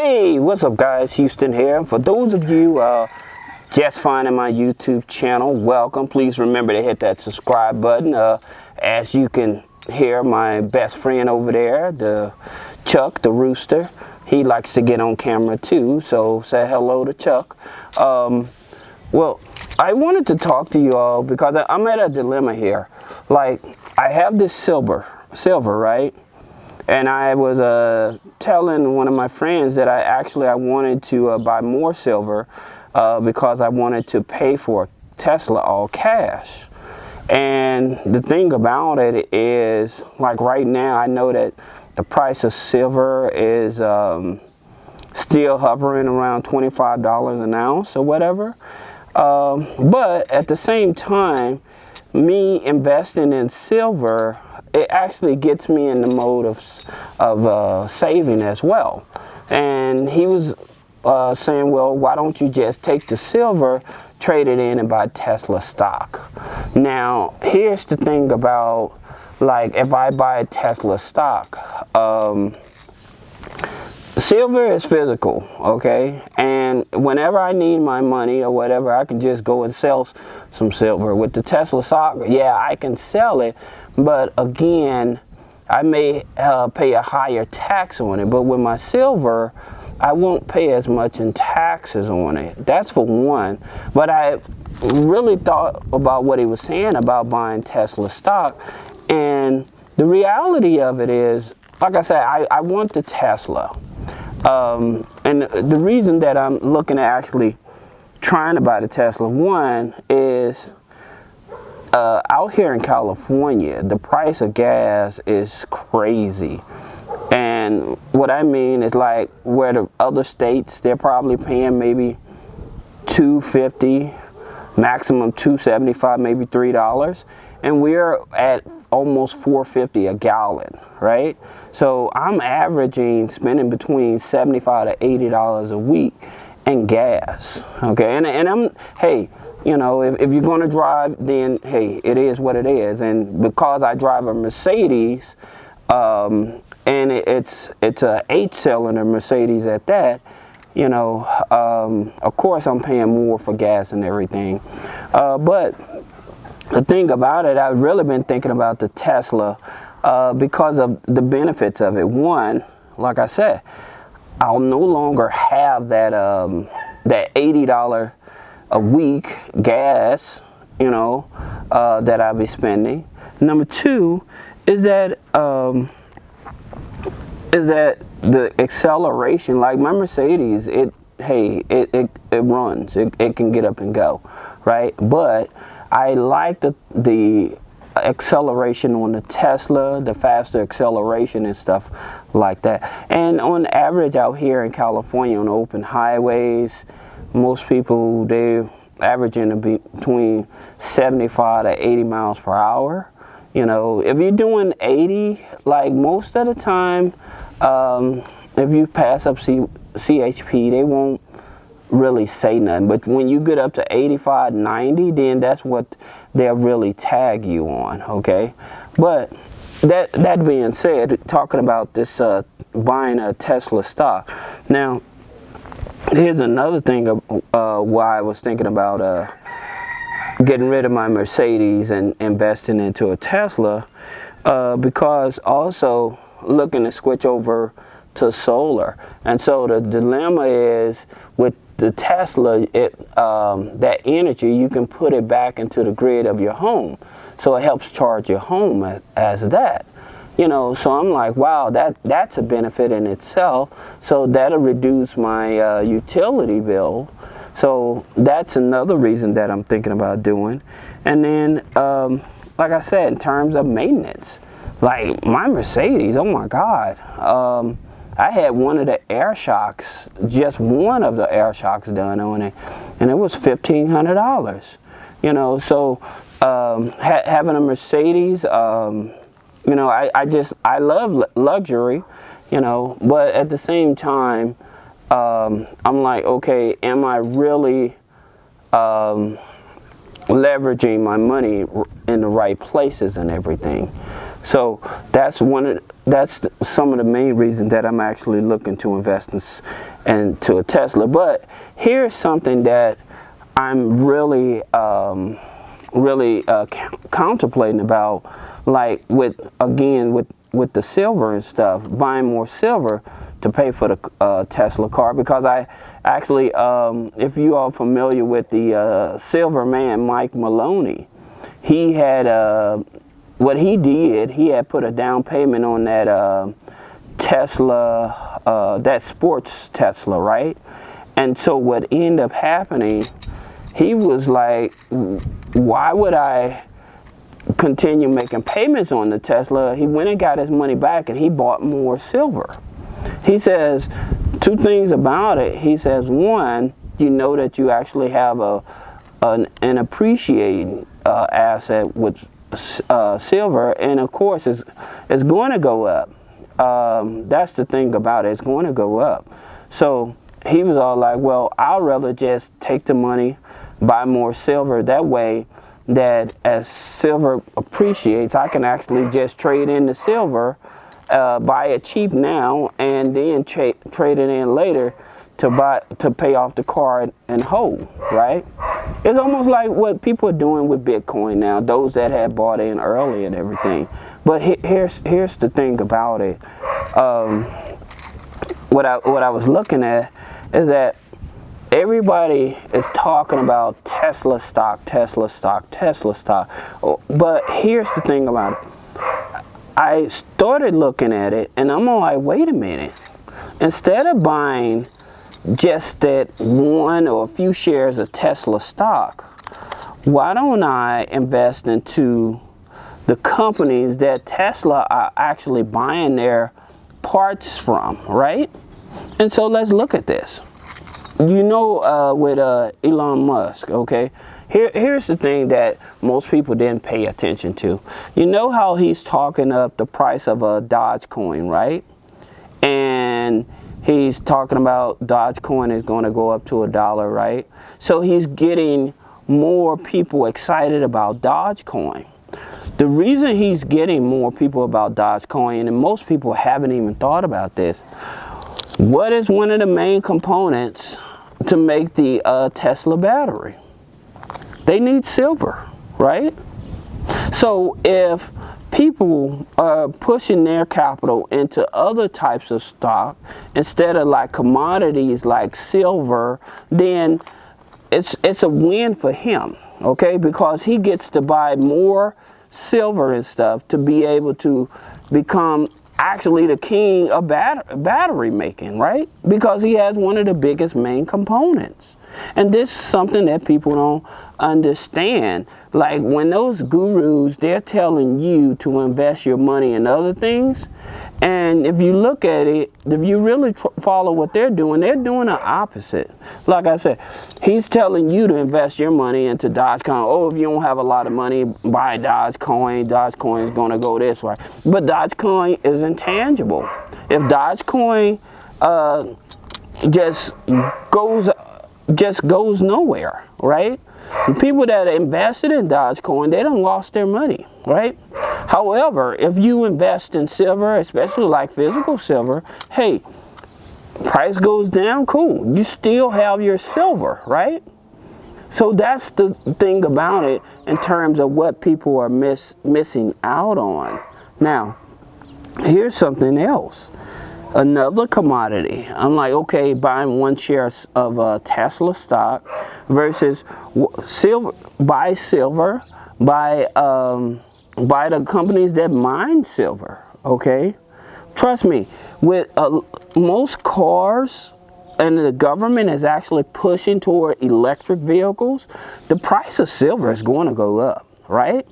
Hey, what's up guys? Houston here. For those of you just finding my YouTube channel, welcome. Please remember to hit that subscribe button. As you can hear, my best friend over there, the Chuck, the rooster, he likes to get on camera too, so say hello to Chuck. Well, I wanted to talk to you all because I'm at a dilemma here. Like, I have this silver, right? And I was telling one of my friends that I wanted to buy more silver because I wanted to pay for Tesla all cash. And the thing about it is, like right now, I know that the price of silver is still hovering around $25 an ounce or whatever. But at the same time, me investing in silver, it actually gets me in the mode of saving as well. And he was saying, well, why don't you just take the silver, trade it in and buy Tesla stock? Now, here's the thing about, like, if I buy a Tesla stock, silver is physical, okay? And whenever I need my money or whatever, I can just go and sell some silver. With the Tesla stock, yeah, I can sell it, but again, I may pay a higher tax on it. But with my silver, I won't pay as much in taxes on it. That's for one. But I really thought about what he was saying about buying Tesla stock. And the reality of it is, like I said, I want the Tesla. And the reason that I'm looking at actually trying to buy the Tesla, one is out here in California, the price of gas is crazy. And what I mean is, like, where the other states, they're probably paying maybe $2.50, maximum $2.75, maybe $3. And we're at almost $4.50 a gallon, right? So I'm averaging spending between $75 to $80 a week in gas, okay? And I'm, hey, you know, if you're going to drive, then, hey, it is what it is. And because I drive a Mercedes, and it's a 8-cylinder Mercedes at that, you know, of course I'm paying more for gas and everything. But the thing about it, I've really been thinking about the Tesla because of the benefits of it. One, like I said, I'll no longer have that that $80 a week gas, you know, that I'll be spending. Number two is that the acceleration. Like my Mercedes, it runs, it can get up and go, right? But I like the acceleration on the Tesla, the faster acceleration and stuff like that. And on average out here in California on open highways, most people, they're averaging between 75 to 80 miles per hour. You know, if you're doing 80, like most of the time, if you pass up CHP, they won't really say nothing. But when you get up to 85, 90, then that's what they'll really tag you on, okay? But that being said, talking about this buying a Tesla stock. Now, here's another thing why I was thinking about getting rid of my Mercedes and investing into a Tesla, because also looking to switch over to solar. And so the dilemma is with the Tesla, that energy, you can put it back into the grid of your home. So it helps charge your home as that. You know, so I'm like, wow, that's a benefit in itself. So that'll reduce my utility bill. So that's another reason that I'm thinking about doing. And then, like I said, in terms of maintenance, like my Mercedes, oh my God. I had one of the air shocks, just one of the air shocks done on it, and it was $1,500. You know, so having a Mercedes, you know, I love luxury, you know, but at the same time, I'm like, okay, am I really leveraging my money in the right places and everything? So that's one of that's some of the main reasons that I'm actually looking to invest into a Tesla. But here's something that I'm really contemplating about, like with the silver and stuff, buying more silver to pay for the Tesla car, because I actually, if you are familiar with the silver man, Mike Maloney, he had what he did, he had put a down payment on that Tesla, that sports Tesla, right? And so what ended up happening, he was like, why would I continue making payments on the Tesla? He went and got his money back and he bought more silver. He says two things about it. He says, one, you know that you actually have an appreciating asset with silver, and of course it's going to go up. That's the thing about it, it's going to go up. So he was all like, well, I'd rather just take the money, buy more silver, that way that as silver appreciates, I can actually just trade in the silver, buy it cheap now, and then trade it in later to pay off the car in whole, right? It's almost like what people are doing with Bitcoin now, those that had bought in early and everything. But here's the thing about it. What I was looking at is that everybody is talking about Tesla stock, Tesla stock, Tesla stock. But here's the thing about it. I started looking at it and I'm like, wait a minute. Instead of buying just that one or a few shares of Tesla stock, why don't I invest into the companies that Tesla are actually buying their parts from, right? And so let's look at this. You know, with Elon Musk, okay? Here's the thing that most people didn't pay attention to. You know how he's talking up the price of a Dogecoin, right? And he's talking about Dogecoin is going to go up to $1, right? So he's getting more people excited about Dogecoin. The reason he's getting more people about Dogecoin, and most people haven't even thought about this, what is one of the main components to make the Tesla battery? They need silver, right? So if people are pushing their capital into other types of stock instead of like commodities like silver, then it's a win for him, okay? Because he gets to buy more silver and stuff to be able to become actually the king of battery making, right? Because he has one of the biggest main components. And this is something that people don't understand. Like when those gurus, they're telling you to invest your money in other things. And if you look at it, if you really follow what they're doing the opposite. Like I said, he's telling you to invest your money into Dogecoin. Oh, if you don't have a lot of money, buy Dogecoin. Dogecoin is going to go this way. But Dogecoin is intangible. If Dogecoin just goes nowhere, right? The people that invested in Dogecoin, they done lost their money, right? However, if you invest in silver, especially like physical silver, hey, price goes down, cool. You still have your silver, right? So that's the thing about it in terms of what people are missing out on. Now, here's something else. Another commodity. I'm like, okay, buying one share of Tesla stock versus silver. Buy silver. Buy the companies that mine silver. Okay, trust me. With most cars, and the government is actually pushing toward electric vehicles, the price of silver is going to go up, right?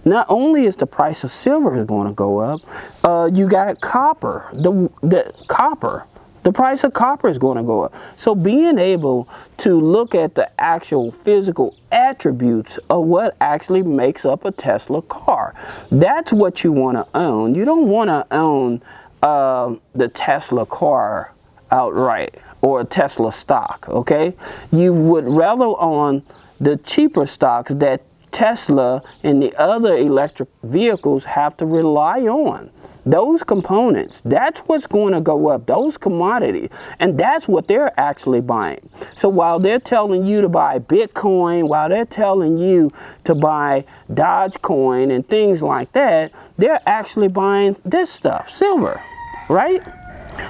Not only is the price of silver going to go up, you got copper. The price of copper is going to go up. So being able to look at the actual physical attributes of what actually makes up a Tesla car, that's what you want to own. You don't want to own the Tesla car outright or a Tesla stock, okay? You would rather own the cheaper stocks that Tesla and the other electric vehicles have to rely on. Those components, that's what's going to go up, those commodities, and that's what they're actually buying. So while they're telling you to buy Bitcoin, while they're telling you to buy Dogecoin and things like that, they're actually buying this stuff, silver, right?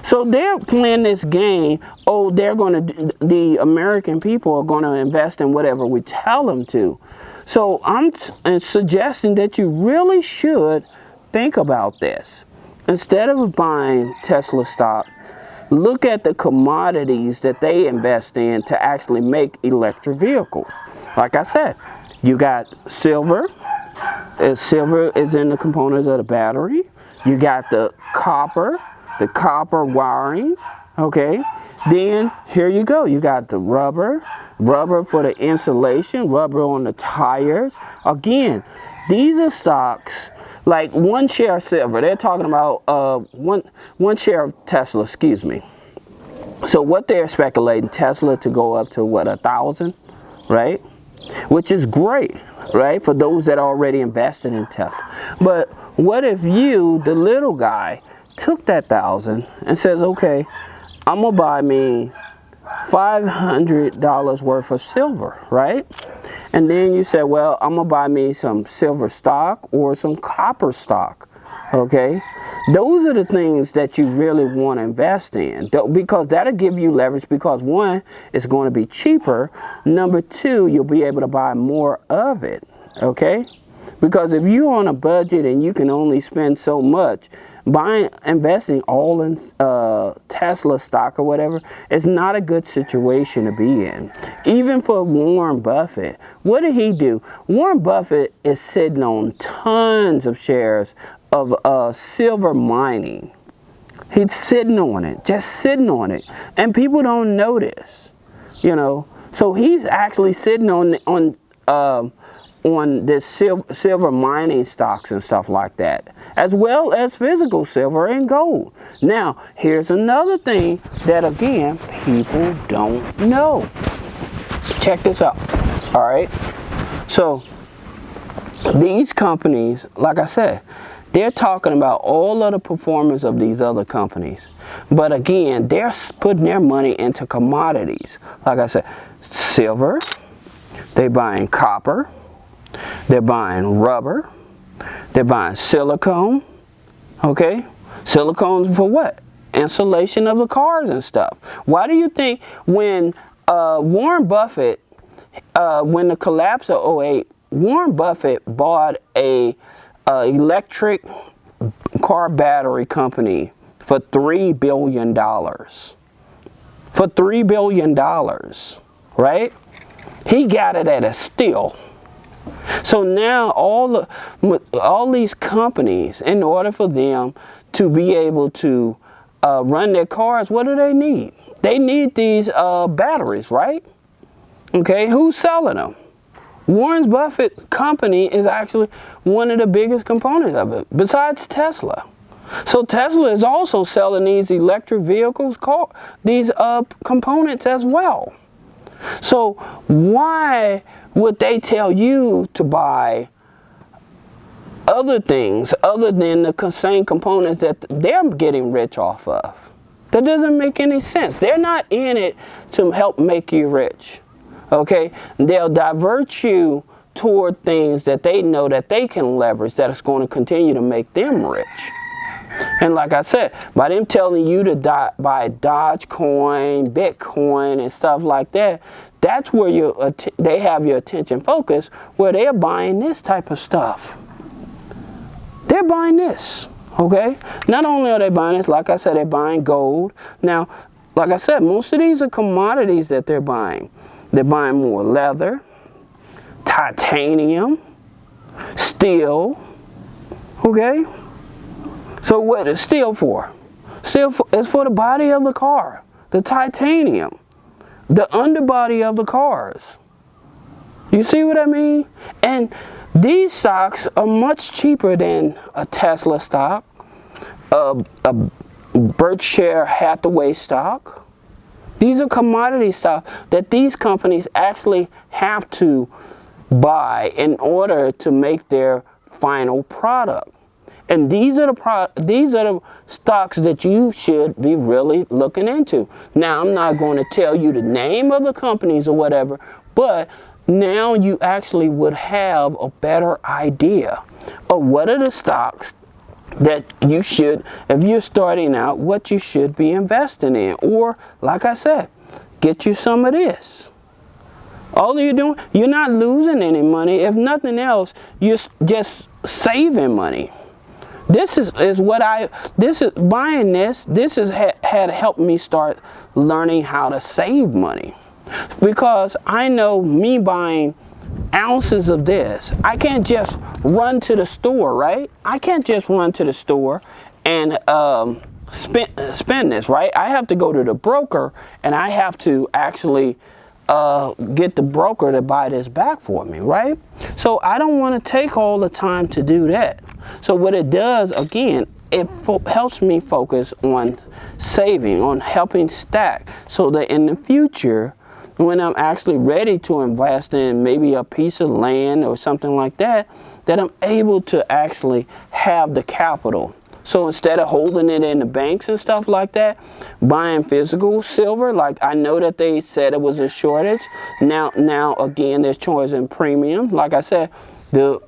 So they're playing this game. Oh, the American people are going to invest in whatever we tell them to. So I'm suggesting that you really should think about this. Instead of buying Tesla stock, look at the commodities that they invest in to actually make electric vehicles. Like I said, you got silver. Silver is in the components of the battery. You got the copper wiring, okay? Then here you go. You got the rubber for the insulation, rubber on the tires. Again, these are stocks like one share of silver. They're talking about one share of Tesla, excuse me. So what they're speculating, Tesla to go up to what, 1,000, right? Which is great, right? For those that already invested in Tesla. But what if you, the little guy, took that 1,000 and says, okay, I'm gonna buy me $500 worth of silver, right? And then you say, well, I'm gonna buy me some silver stock or some copper stock, okay? Those are the things that you really want to invest in, because that'll give you leverage, because one, it's going to be cheaper. Number two, you'll be able to buy more of it, okay? Because if you're on a budget and you can only spend so much, investing all in Tesla stock or whatever is not a good situation to be in. Even for Warren Buffett, what did he do? Warren Buffett is sitting on tons of shares of silver mining. He's sitting on it, just sitting on it, and people don't notice, you know. So he's actually sitting on this silver mining stocks and stuff like that, as well as physical silver and gold. Now, here's another thing that, again, people don't know. Check this out, all right? So, these companies, like I said, they're talking about all of the performance of these other companies. But again, they're putting their money into commodities. Like I said, silver, they're buying copper, they're buying rubber, they're buying silicone, okay? Silicone for what? Insulation of the cars and stuff. Why do you think when Warren Buffett, when the collapse of '08, Warren Buffett bought a electric car battery company for $3 billion. For $3 billion, right? He got it at a steal. So now all these companies, in order for them to be able to run their cars, what do they need? They need these batteries, right? Okay, who's selling them? Warren Buffett company is actually one of the biggest components of it, besides Tesla. So Tesla is also selling these electric vehicles, these components as well. So why would they tell you to buy other things other than the same components that they're getting rich off of? That doesn't make any sense. They're not in it to help make you rich. Okay, they'll divert you toward things that they know that they can leverage, that is going to continue to make them rich. And like I said, by them telling you to buy Dogecoin, Bitcoin, and stuff like that, that's where they have your attention focused, where they're buying this type of stuff. They're buying this, okay? Not only are they buying this, like I said, they're buying gold. Now, like I said, most of these are commodities that they're buying. They're buying more leather, titanium, steel, okay? So what is steel for? Steel is for the body of the car, the titanium, the underbody of the cars. You see what I mean? And these stocks are much cheaper than a Tesla stock, a Berkshire Hathaway stock. These are commodity stocks that these companies actually have to buy in order to make their final product. And these are the stocks that you should be really looking into. Now, I'm not going to tell you the name of the companies or whatever, but now you actually would have a better idea of what are the stocks that you should, if you're starting out, what you should be investing in. Or, like I said, get you some of this. All you're doing, you're not losing any money. If nothing else, you're just saving money. This is buying this had helped me start learning how to save money. Because I know me buying ounces of this, I can't just run to the store, right? I can't just run to the store and spend this, right? I have to go to the broker, and I have to actually get the broker to buy this back for me, right? So I don't want to take all the time to do that. So what it does, again, it helps me focus on saving, on helping stack, so that in the future, when I'm actually ready to invest in maybe a piece of land or something like that, that I'm able to actually have the capital. So instead of holding it in the banks and stuff like that, buying physical silver, like I know that they said it was a shortage. Now again, they're charging premium. Like I said, the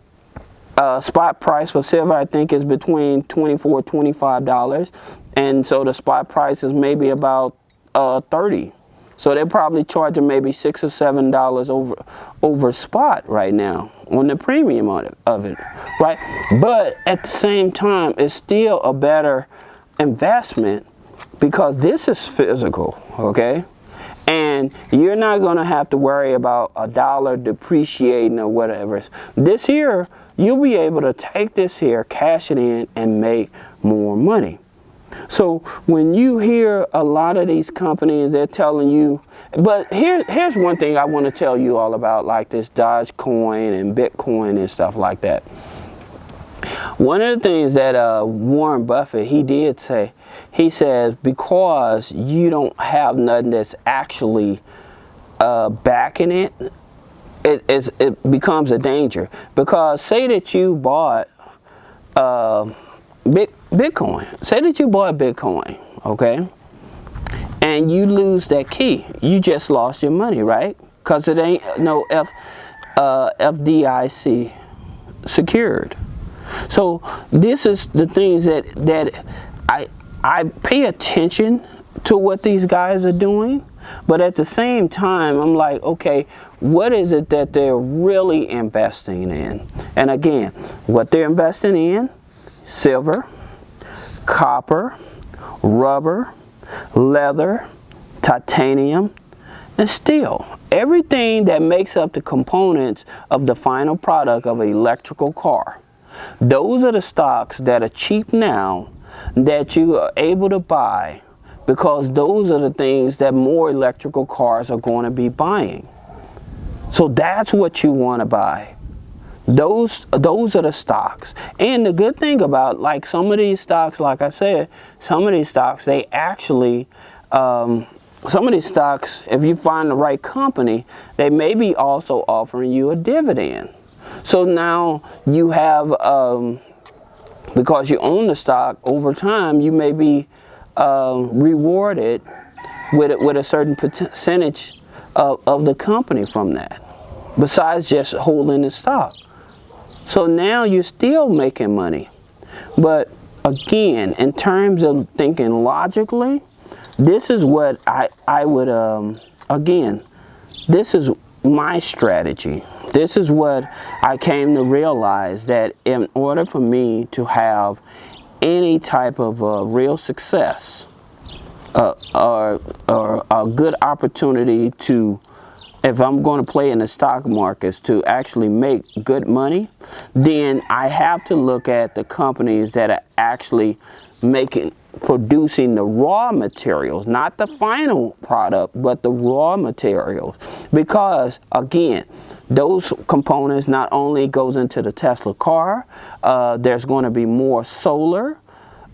spot price for silver, I think, is between $24, $25. And so the spot price is maybe about $30. So they're probably charging maybe $6 or $7 over spot right now on the premium of it, right? But at the same time, it's still a better investment because this is physical, okay? And you're not going to have to worry about a dollar depreciating or whatever. This here, you'll be able to take this here, cash it in, and make more money. So when you hear a lot of these companies, they're telling you, but here's one thing I want to tell you all about, like this Dogecoin and Bitcoin and stuff like that. One of the things that Warren Buffett, he did say, he says, because you don't have nothing that's actually backing it, it becomes a danger. Because say that you bought Bitcoin. Say that you bought Bitcoin, okay? And you lose that key. You just lost your money, right? Because it ain't no FDIC secured. So this is the things that I pay attention to what these guys are doing. But at the same time, I'm like, okay, what is it that they're really investing in? And again, what they're investing in: silver, copper, rubber, leather, titanium, and steel. Everything that makes up the components of the final product of an electrical car. Those are the stocks that are cheap now that you are able to buy, because those are the things that more electrical cars are going to be buying. So that's what you want to buy. Those are the stocks. And the good thing about, like, some of these stocks, like I said, some of these stocks, they actually, some of these stocks, if you find the right company, they may be also offering you a dividend. So now you have, because you own the stock, over time you may be rewarded with a certain percentage of the company from that, besides just holding the stock. So now you're still making money. But again, in terms of thinking logically, this is what I would, again, this is my strategy. This is what I came to realize, that in order for me to have any type of real success or a good opportunity to, if I'm going to play in the stock markets, to actually make good money, then I have to look at the companies that are actually producing the raw materials, not the final product, but the raw materials. Because again, those components not only goes into the Tesla car, there's going to be more solar.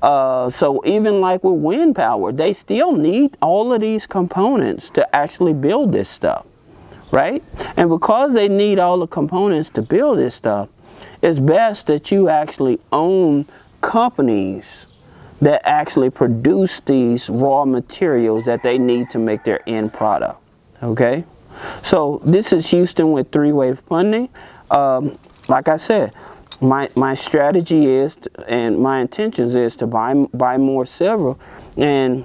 So even like with wind power, they still need all of these components to actually build this stuff, right? And because they need all the components to build this stuff, it's best that you actually own companies that actually produce these raw materials that they need to make their end product. Okay, so this is Houston with three-way funding. Like I said, my strategy is and my intentions is to buy more silver, and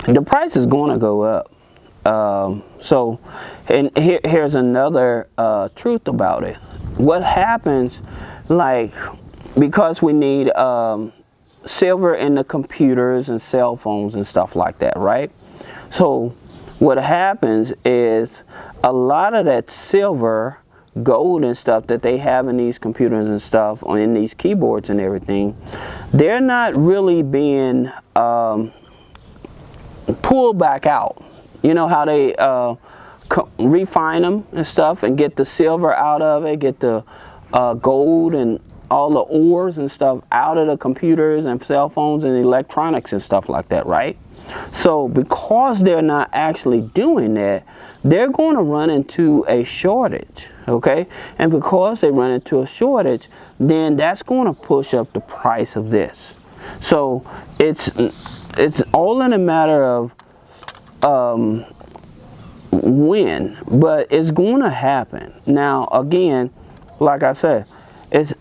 the price is going to go up. So, and here's another truth about it. What happens, like, because we need silver in the computers and cell phones and stuff like that, right? So what happens is a lot of that silver, gold and stuff that they have in these computers and stuff, or in these keyboards and everything, they're not really being pulled back out. You know how they refine them and stuff and get the silver out of it, get the gold and all the ores and stuff out of the computers and cell phones and electronics and stuff like that, right? So because they're not actually doing that, they're going to run into a shortage, okay? And because they run into a shortage, then that's going to push up the price of this. So it's all in a matter of when, but it's going to happen. Now, again, like I said,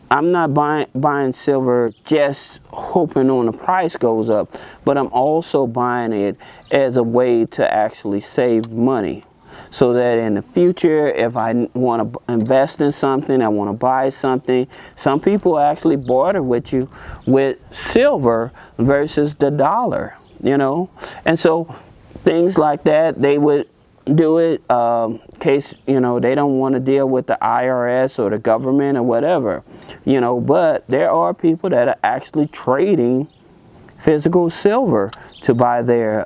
I'm not buying silver just hoping on the price goes up, but I'm also buying it as a way to actually save money, so that in the future, if I want to invest in something, I want to buy something, some people actually barter with you with silver versus the dollar, you know, and so things like that, they would do it in case, you know, they don't want to deal with the IRS or the government or whatever, you know. But there are people that are actually trading physical silver to buy their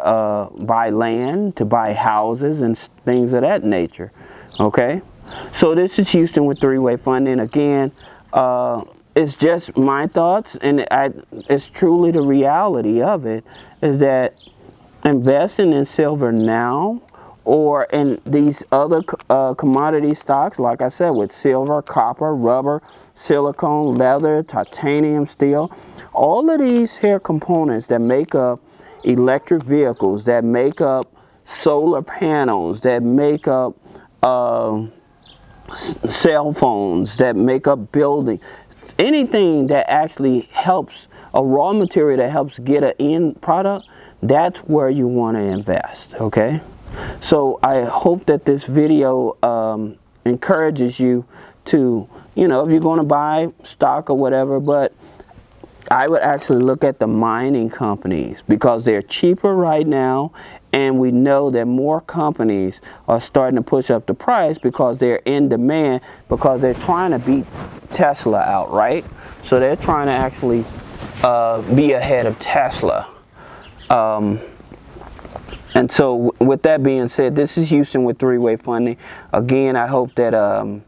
buy land, to buy houses and things of that nature. Okay, so this is Houston with three-way funding. Again, it's just my thoughts, and it's truly the reality of it, is that investing in silver now or in these other commodity stocks, like I said, with silver, copper, rubber, silicone, leather, titanium, steel, all of these here components that make up electric vehicles, that make up solar panels, that make up cell phones, that make up buildings, anything that actually helps, a raw material that helps get an end product, that's where you want to invest. Okay, so I hope that this video encourages you to, you know, if you're going to buy stock or whatever, but I would actually look at the mining companies because they're cheaper right now, and we know that more companies are starting to push up the price because they're in demand, because they're trying to beat Tesla out, right? So they're trying to actually be ahead of Tesla. And so with that being said, this is Houston with three-way funding. Again, I hope that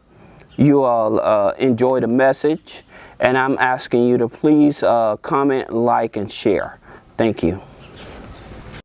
you all enjoy the message, and I'm asking you to please comment, like, and share. Thank you.